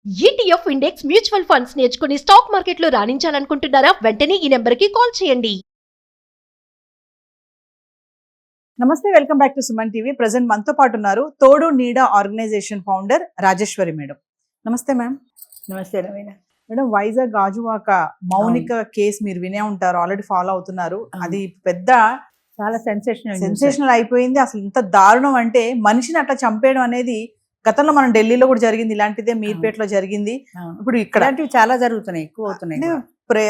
ETF index mutual funds నేర్చుకుని stock మార్కెట్లో రాణించాలనుకుంటున్నారా? వెంటనే ఈ నెంబర్కి కాల్ చేయండి. నమస్తే, welcome back to Suman TV. Present మనతో పాటు ఉన్నారు తోడు నీడ ఆర్గనైజేషన్ ఫౌండర్ రాజేశ్వరి మేడం. నమస్తే మ్యామ్. నమస్తే రవీణ. మేడం, వైజాగ్ గాజువాక మౌనిక కేసు మీరు వినే ఉంటారు, ఆల్రెడీ ఫాలో అవుతున్నారు. అది పెద్ద చాలా సెన్సేషనల్ అయిపోయింది. అసలు ఇంత దారుణం అంటే మనిషిని అట్లా చంపేయడం అనేది గతంలో మనం ఢిల్లీలో కూడా జరిగింది, ఇలాంటిదే మీర్పేటలో జరిగింది. ఇప్పుడు ఇక్కడ చాలా జరుగుతున్నాయి, ఎక్కువ అవుతున్నాయి.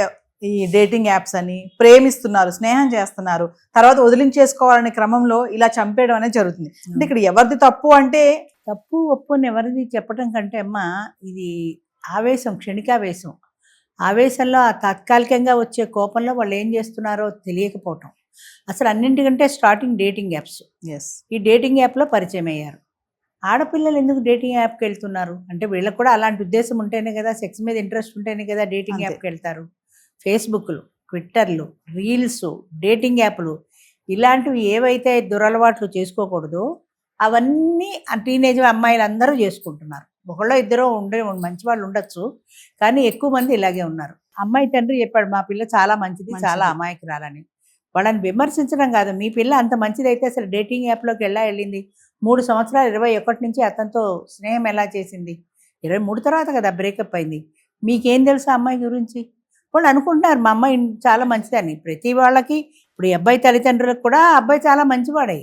ఈ డేటింగ్ యాప్స్ అని ప్రేమిస్తున్నారు, స్నేహం చేస్తున్నారు, తర్వాత వదిలించేసుకోవాలనే క్రమంలో ఇలా చంపేయడం అనేది జరుగుతుంది. అంటే ఇక్కడ ఎవరిది తప్పు అంటే తప్పు ఒప్పుని ఎవరిది చెప్పడం కంటే అమ్మ, ఇది ఆవేశం, క్షణికావేశం. ఆవేశంలో ఆ తాత్కాలికంగా వచ్చే కోపంలో వాళ్ళు ఏం చేస్తున్నారో తెలియకపోవటం. అసలు అన్నింటికంటే స్టార్టింగ్ డేటింగ్ యాప్స్. ఈ డేటింగ్ యాప్లో పరిచయం అయ్యారు. ఆడపిల్లలు ఎందుకు డేటింగ్ యాప్కి వెళ్తున్నారు అంటే వీళ్ళకి కూడా అలాంటి ఉద్దేశం ఉంటేనే కదా, సెక్స్ మీద ఇంట్రెస్ట్ ఉంటేనే కదా డేటింగ్ యాప్కి వెళ్తారు. ఫేస్బుక్లు, ట్విట్టర్లు, రీల్స్, డేటింగ్ యాప్లు ఇలాంటివి ఏవైతే దురలవాట్లు చేసుకోకూడదో అవన్నీ టీనేజ్ అమ్మాయిలు అందరూ చేసుకుంటున్నారు. ఒకళ్ళో ఇద్దరు మంచి వాళ్ళు ఉండొచ్చు, కానీ ఎక్కువ మంది ఇలాగే ఉన్నారు. అమ్మాయి తండ్రి చెప్పాడు, మా పిల్ల చాలా మంచిది, చాలా అమాయకురాలని. వాళ్ళని విమర్శించడం కాదు, మీ పిల్ల అంత మంచిదైతే అసలు డేటింగ్ యాప్లోకి ఎలా వెళ్ళింది? 3 సంవత్సరాలు 21 నుంచి అతనితో స్నేహం ఎలా చేసింది? 23 తర్వాత కదా బ్రేకప్ అయింది. మీకేం తెలుసు అమ్మాయి గురించి? వాళ్ళు అనుకుంటున్నారు మా అమ్మాయి చాలా మంచిదని. ప్రతి వాళ్ళకి ఇప్పుడు ఈ అబ్బాయి తల్లిదండ్రులకు కూడా అబ్బాయి చాలా మంచివాడే,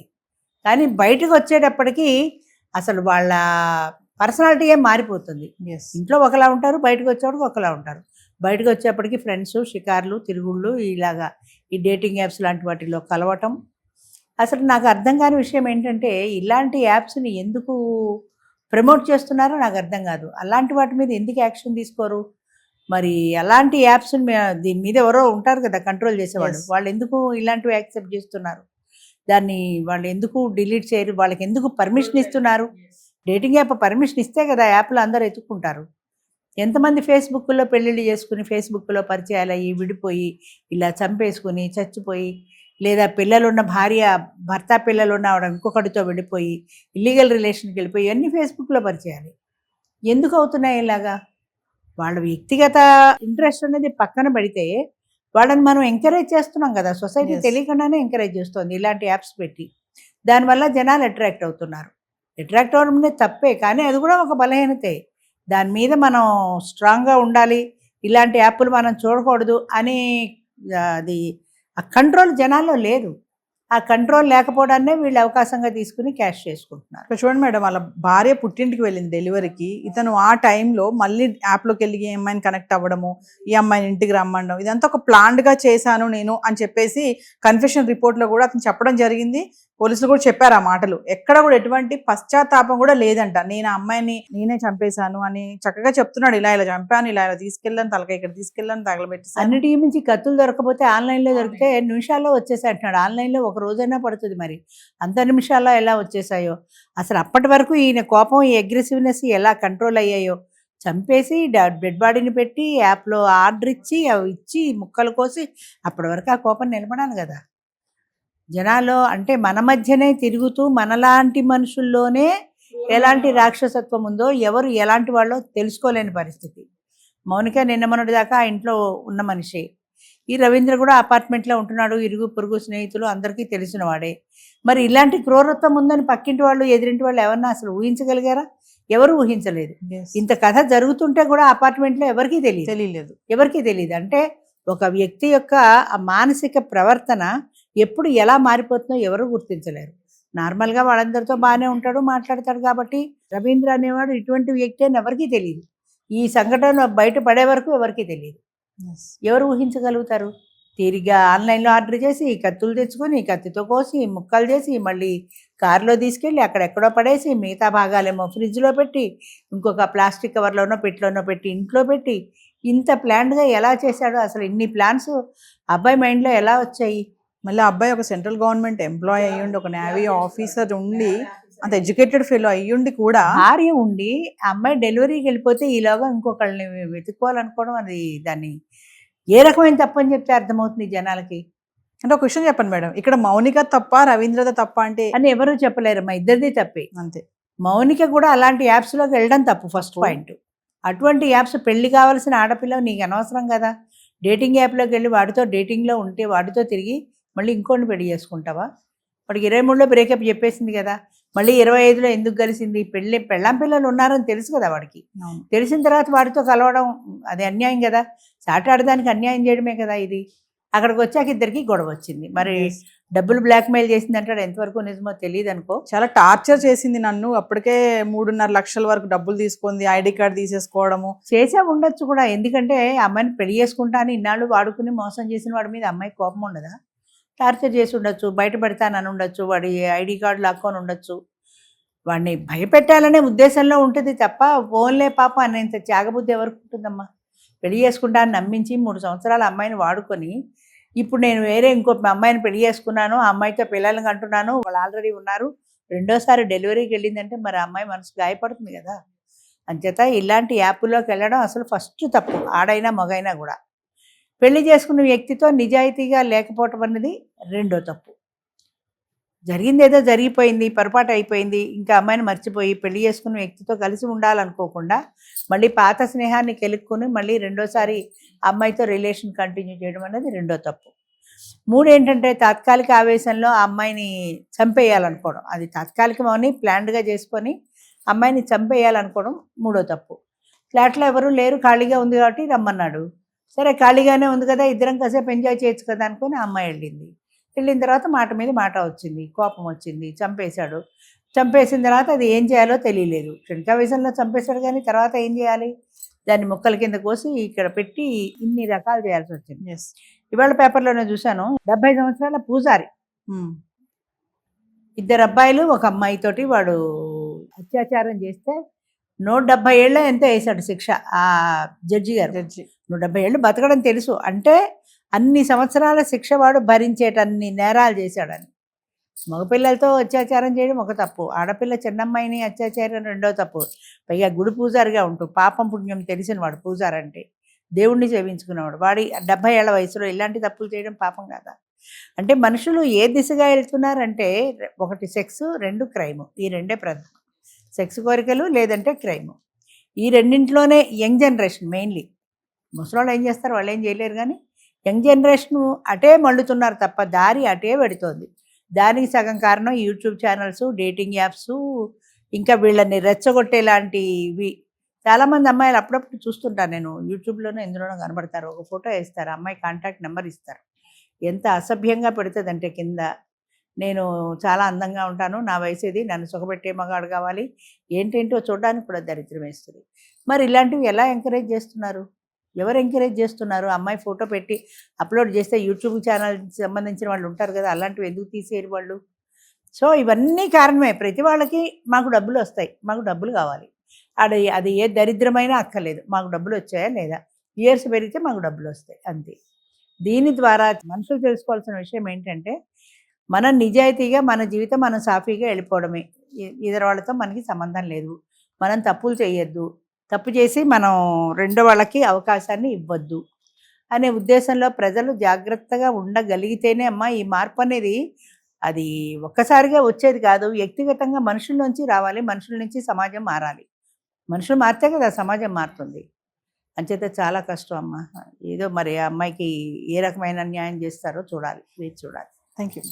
కానీ బయటకు వచ్చేటప్పటికి అసలు వాళ్ళ పర్సనాలిటీ ఏం మారిపోతుంది. ఇంట్లో ఒకలా ఉంటారు, బయటకు వచ్చేవాడికి ఒకలా ఉంటారు. బయటకు వచ్చేప్పటికి ఫ్రెండ్స్, షికార్లు, తిరుగుళ్ళు, ఇలాగా ఈ డేటింగ్ యాప్స్ లాంటి వాటిలో కలవటం. అసలు నాకు అర్థం కాని విషయం ఏంటంటే, ఇలాంటి యాప్స్ని ఎందుకు ప్రమోట్ చేస్తున్నారో నాకు అర్థం కాదు. అలాంటి వాటి మీద ఎందుకు యాక్షన్ తీసుకోరు? మరి అలాంటి యాప్స్ని దీని మీద ఎవరో ఉంటారు కదా కంట్రోల్ చేసేవాళ్ళు, వాళ్ళు ఎందుకు ఇలాంటివి యాక్సెప్ట్ చేస్తున్నారు? దాన్ని వాళ్ళు ఎందుకు డిలీట్ చేయరు? వాళ్ళకి ఎందుకు పర్మిషన్ ఇస్తున్నారు? డేటింగ్ యాప్ పర్మిషన్ ఇస్తే కదా యాప్లో అందరూ ఎత్తుక్కుంటారు. ఎంతమంది ఫేస్బుక్లో పెళ్ళిళ్ళు చేసుకుని, ఫేస్బుక్లో పరిచయాలు అయ్యి విడిపోయి, ఇలా చంపేసుకుని చచ్చిపోయి, లేదా పిల్లలున్న భర్త పిల్లలున్న ఆవిడ ఇంకొకటితో విడిపోయి ఇల్లీగల్ రిలేషన్కి వెళ్ళిపోయి, ఇవన్నీ ఫేస్బుక్లో పరిచయాలు. ఎందుకు అవుతున్నాయి ఇలాగా? వాళ్ళ వ్యక్తిగత ఇంట్రెస్ట్ అనేది పక్కన పెడితే వాళ్ళని మనం ఎంకరేజ్ చేస్తున్నాం కదా, సొసైటీ తెలియకుండానే ఎంకరేజ్ చేస్తుంది ఇలాంటి యాప్స్ పెట్టి. దానివల్ల జనాలు అట్రాక్ట్ అవుతున్నారు. అట్రాక్ట్ అవ్వడం అనేది తప్పే, కానీ అది కూడా ఒక బలహీనతే. దాని మీద మనం స్ట్రాంగ్గా ఉండాలి, ఇలాంటి యాప్లు మనం చూడకూడదు అని అది ఆ కంట్రోల్ జనాల్లో లేదు. ఆ కంట్రోల్ లేకపోవడాన్నే వీళ్ళు అవకాశంగా తీసుకుని క్యాష్ చేసుకుంటున్నారు. చూడండి మేడం, వాళ్ళ భార్య పుట్టింటికి వెళ్ళింది డెలివరీకి. ఇతను ఆ టైంలో మళ్ళీ యాప్లోకి వెళ్ళి ఈ అమ్మాయిని కనెక్ట్ అవ్వడము, ఈ అమ్మాయిని ఇంటికి రమ్మడం, ఇదంతా ఒక ప్లాన్డ్గా చేశాను నేను అని చెప్పేసి కన్ఫెషన్ రిపోర్ట్లో కూడా అతను చెప్పడం జరిగింది. పోలీసులు కూడా చెప్పారు ఆ మాటలు. ఎక్కడ కూడా ఎటువంటి పశ్చాత్తాపం కూడా లేదంట. నేను ఆ అమ్మాయిని నేనే చంపేశాను అని చక్కగా చెప్తున్నాడు. ఇలా ఇలా చంపాను, ఇలా ఇలా తీసుకెళ్ళాను, తలకాయ ఇక్కడ తీసుకెళ్ళాను, తగలబెట్టి. అన్నిటి నుంచి కత్తులు దొరకపోతే ఆన్లైన్లో దొరికితే నిమిషాల్లో వచ్చేసాయి అంటున్నాడు. ఆన్లైన్లో ఒక రోజైనా పడుతుంది, మరి అంత నిమిషాల్లో ఎలా వచ్చేసాయో? అసలు అప్పటి వరకు ఈయన కోపం, ఈ అగ్రెసివ్నెస్ ఎలా కంట్రోల్ అయ్యాయో? చంపేసి డెడ్ బాడీని పెట్టి యాప్లో ఆర్డర్ ఇచ్చి అవి ఇచ్చి ముక్కలు కోసి, అప్పటి వరకు ఆ కోపం నిలబడాలి కదా జనాల్లో. అంటే మన మధ్యనే తిరుగుతూ మనలాంటి మనుషుల్లోనే ఎలాంటి రాక్షసత్వం ఉందో, ఎవరు ఎలాంటి వాళ్ళో తెలుసుకోలేని పరిస్థితి. మౌనిక నిన్న మొన్నటి దాకా ఆ ఇంట్లో ఉన్న మనిషి. ఈ రవీంద్ర కూడా అపార్ట్మెంట్లో ఉంటున్నాడు, ఇరుగు పొరుగు స్నేహితులు అందరికీ తెలిసిన వాడే. మరి ఇలాంటి క్రూరత్వం ఉందని పక్కింటి వాళ్ళు, ఎదిరింటి వాళ్ళు ఎవరన్నా అసలు ఊహించగలిగారా? ఎవరు ఊహించలేదు. ఇంత కథ జరుగుతుంటే కూడా అపార్ట్మెంట్లో ఎవరికీ తెలియదు. అంటే ఒక వ్యక్తి యొక్క ఆ మానసిక ప్రవర్తన ఎప్పుడు ఎలా మారిపోతుందో ఎవరు గుర్తించలేరు. నార్మల్గా వాళ్ళందరితో బాగానే ఉంటాడు, మాట్లాడతాడు. కాబట్టి రవీంద్ర అనేవాడు ఇటువంటి వ్యక్తి అని ఎవరికీ తెలియదు. ఈ సంఘటన బయట పడే వరకు ఎవరికీ తెలియదు. ఎవరు ఊహించగలుగుతారు? తీరిగ్గా ఆన్లైన్లో ఆర్డర్ చేసి, కత్తులు తెచ్చుకొని, కత్తితో కోసి ముక్కలు చేసి, మళ్ళీ కారులో తీసుకెళ్ళి అక్కడెక్కడో పడేసి, మిగతా భాగాలేమో ఫ్రిడ్జ్లో పెట్టి, ఇంకొక ప్లాస్టిక్ కవర్లోనో పెట్టిలోనో పెట్టి, ఇంట్లో పెట్టి, ఇంత ప్లాన్డ్గా ఎలా చేశాడో? అసలు ఇన్ని ప్లాన్స్ అబ్బాయి మైండ్లో ఎలా వచ్చాయి? మళ్ళీ అబ్బాయి ఒక సెంట్రల్ గవర్నమెంట్ ఎంప్లాయీ అయ్యుండి, ఒక నేవీ ఆఫీసర్ ఉండి, అంత ఎడ్యుకేటెడ్ ఫెలో అయ్యుండి కూడా, భార్య ఉండి అమ్మాయి డెలివరీకి వెళ్ళిపోతే ఈలోగా ఇంకొకళ్ళని వెతుక్కోవాలనుకోవడం, అది దాన్ని ఏ రకమైన తప్పని చెప్తే అర్థమవుతుంది జనాలకి. అంటే ఒక విషయం చెప్పండి మేడం, ఇక్కడ మౌనిక తప్ప రవీంద్రద తప్ప అంటే అని ఎవరు చెప్పలేరు. మా ఇద్దరిది తప్పే. అంతే. మౌనిక కూడా అలాంటి యాప్స్లోకి వెళ్ళడం తప్పు. ఫస్ట్ పాయింట్ అటువంటి యాప్స్ పెళ్లి కావాల్సిన ఆడపిల్ల నీకు అనవసరం కదా. డేటింగ్ యాప్లోకి వెళ్ళి వాడితో డేటింగ్లో ఉంటే వాడితో తిరిగి మళ్ళీ ఇంకోటి పెళ్లి చేసుకుంటావా? వాడికి 23లో బ్రేకప్ చెప్పేసింది కదా, మళ్ళీ 25లో ఎందుకు కలిసింది? పెళ్ళాం పిల్లలు ఉన్నారని తెలుసు కదా వాడికి. తెలిసిన తర్వాత వాడితో కలవడం అది అన్యాయం కదా, సాటాడదానికి అన్యాయం చేయడమే కదా ఇది. అక్కడికి వచ్చాక ఇద్దరికి గొడవ వచ్చింది. మరి డబ్బులు బ్లాక్మెయిల్ చేసింది అంటాడు, ఎంతవరకు నిజమో తెలియదు అనుకో. చాలా టార్చర్ చేసింది నన్ను. అప్పటికే 3.5 లక్షల వరకు డబ్బులు తీసుకుంది, ఐడి కార్డు తీసేసుకోవడము. చేసే ఉండొచ్చు కూడా, ఎందుకంటే అమ్మాయిని పెళ్లి చేసుకుంటా అని ఇన్నాళ్ళు వాడుకుని మోసం చేసిన వాడి మీద అమ్మాయికి కోపం ఉండదా? టార్చర్ చేసి ఉండొచ్చు, బయట పెడతానని ఉండొచ్చు, వాడి ఐడి కార్డు లాక్కొని ఉండొచ్చు. వాడిని భయపెట్టాలనే ఉద్దేశంలో ఉంటుంది తప్ప ఫోన్లే పాప అనేంత త్యాగబుద్ధి ఎవరికి ఉంటుందమ్మా? పెళ్లి చేసుకుంటా అని నమ్మించి 3 సంవత్సరాలు అమ్మాయిని వాడుకొని, ఇప్పుడు నేను వేరే ఇంకో అమ్మాయిని పెళ్లి చేసుకున్నాను, ఆ అమ్మాయితో పిల్లల్ని కంటున్నాను, వాళ్ళు ఆల్రెడీ ఉన్నారు, రెండోసారి డెలివరీకి వెళ్ళిందంటే మరి ఆ అమ్మాయి మనసు గాయపడుతుంది కదా. అంచేత ఇలాంటి యాప్లోకి వెళ్ళడం అసలు ఫస్ట్ తప్పు, ఆడైనా మగైనా కూడా. పెళ్లి చేసుకున్న వ్యక్తితో నిజాయితీగా లేకపోవటం అన్నది రెండో తప్పు. జరిగింది ఏదో జరిగిపోయింది, పొరపాటు అయిపోయింది, ఇంకా అమ్మాయిని మర్చిపోయి పెళ్లి చేసుకున్న వ్యక్తితో కలిసి ఉండాలనుకోకుండా మళ్ళీ పాత స్నేహాన్ని కెలుక్కుని మళ్ళీ రెండోసారి అమ్మాయితో రిలేషన్ కంటిన్యూ చేయడం అనేది రెండో తప్పు. 3 ఏంటంటే తాత్కాలిక ఆవేశంలో ఆ అమ్మాయిని చంపేయాలనుకోవడం. అది తాత్కాలికమని ప్లాన్డ్గా చేసుకొని అమ్మాయిని చంపేయాలనుకోవడం మూడో తప్పు. ఫ్లాట్లో ఎవరు లేరు, ఖాళీగా ఉంది కాబట్టి రమ్మన్నాడు. సరే ఖాళీగానే ఉంది కదా, ఇద్దరం కాసేపు ఎంజాయ్ చేయొచ్చు కదా అనుకుని ఆ అమ్మాయి వెళ్ళిన తర్వాత మాట మీద మాట వచ్చింది, కోపం వచ్చింది, చంపేశాడు. చంపేసిన తర్వాత అది ఏం చేయాలో తెలియలేదు. క్షణికావేశంలో చంపేశాడు, కానీ తర్వాత ఏం చేయాలి? దాన్ని ముక్కల కింద కోసి ఇక్కడ పెట్టి ఇన్ని రకాలు చేయాల్సి వచ్చింది. ఇవాళ పేపర్లోనే చూశాను, 70 సంవత్సరాల పూజారి, 2 అబ్బాయిలు 1 అమ్మాయితోటి వాడు అత్యాచారం చేస్తే 170 ఏళ్ళ ఎంతో వేశాడు శిక్ష ఆ జడ్జి గారు. 170 ఏళ్ళు బతకడం తెలుసు అంటే అన్ని సంవత్సరాల శిక్ష వాడు భరించేటన్ని నేరాలు చేశాడని. మగపిల్లలతో అత్యాచారం చేయడం ఒక తప్పు, ఆడపిల్ల చిన్నమ్మాయిని అత్యాచారం రెండో తప్పు. పైగా గుడి పూజారిగా ఉంటూ పాపం పుణ్యం తెలిసిన వాడు పూజారంటే, దేవుణ్ణి సేవించుకునేవాడు, వాడి 70 ఏళ్ల వయసులో ఇలాంటి తప్పులు చేయడం పాపం కాదా? అంటే మనుషులు ఏ దిశగా వెళ్తున్నారంటే, 1 సెక్స్, 2 క్రైము, ఈ రెండే ప్రధానం. సెక్స్ కోరికలు లేదంటే క్రైము, ఈ రెండింటిలోనే యంగ్ జనరేషన్ మెయిన్లీ. ముసలోళ్ళు ఏం చేస్తారు, వాళ్ళు ఏం చేయలేరు, కానీ యంగ్ జనరేషన్ అటే మళ్ళుతున్నారు తప్ప దారి అటే పెడుతోంది. దానికి సగం కారణం యూట్యూబ్ ఛానల్స్, డేటింగ్ యాప్స్, ఇంకా వీళ్ళని రెచ్చగొట్టేలాంటివి. చాలామంది అమ్మాయిలు అప్పుడప్పుడు చూస్తుంటాను నేను, యూట్యూబ్లోనే ఎందులోనో కనబడతారు, ఒక ఫోటో వేస్తారు, అమ్మాయి కాంటాక్ట్ నెంబర్ ఇస్తారు. ఎంత అసభ్యంగా పెడుతుందంటే కింద, నేను చాలా అందంగా ఉంటాను, నా వయసు ఇది, నన్ను సుఖపెట్టే మగాడు కావాలి, ఏంటేంటో చూడడానికి కూడా దరిద్రం వేస్తుంది. మరి ఇలాంటివి ఎలా ఎంకరేజ్ చేస్తున్నారు? ఎవరు ఎంకరేజ్ చేస్తున్నారు? అమ్మాయి ఫోటో పెట్టి అప్లోడ్ చేస్తే యూట్యూబ్ ఛానల్ సంబంధించిన వాళ్ళు ఉంటారు కదా, అలాంటివి ఎందుకు తీసేయరు వాళ్ళు? సో ఇవన్నీ కారణమే. ప్రతి వాళ్ళకి మాకు డబ్బులు వస్తాయి, మాకు డబ్బులు కావాలి, అది ఏ దరిద్రమైనా అక్కర్లేదు, మాకు డబ్బులు వచ్చాయా లేదా, ఇయర్స్ పెరిగితే మాకు డబ్బులు వస్తాయి, అంతే. దీని ద్వారా మనుషులు తెలుసుకోవాల్సిన విషయం ఏంటంటే, మనం నిజాయితీగా మన జీవితం మనం సాఫీగా వెళ్ళిపోవడమే, ఇతర వాళ్ళతో మనకి సంబంధం లేదు. మనం తప్పులు చేయొద్దు, తప్పు చేసి మనం రెండో వాళ్ళకి అవకాశాన్ని ఇవ్వద్దు అనే ఉద్దేశంలో ప్రజలు జాగ్రత్తగా ఉండగలిగితేనే అమ్మా ఈ మార్పు అనేది, అది ఒక్కసారిగా వచ్చేది కాదు, వ్యక్తిగతంగా మనుషుల నుంచి రావాలి, మనుషుల నుంచి సమాజం మారాలి. మనుషులు మారితే కదా సమాజం మారుతుంది. అంచేత చాలా కష్టం అమ్మ. ఏదో మరి ఆ అమ్మాయికి ఏ రకమైన న్యాయం చేస్తారో చూడాలి, వేచి చూడాలి. Thank you.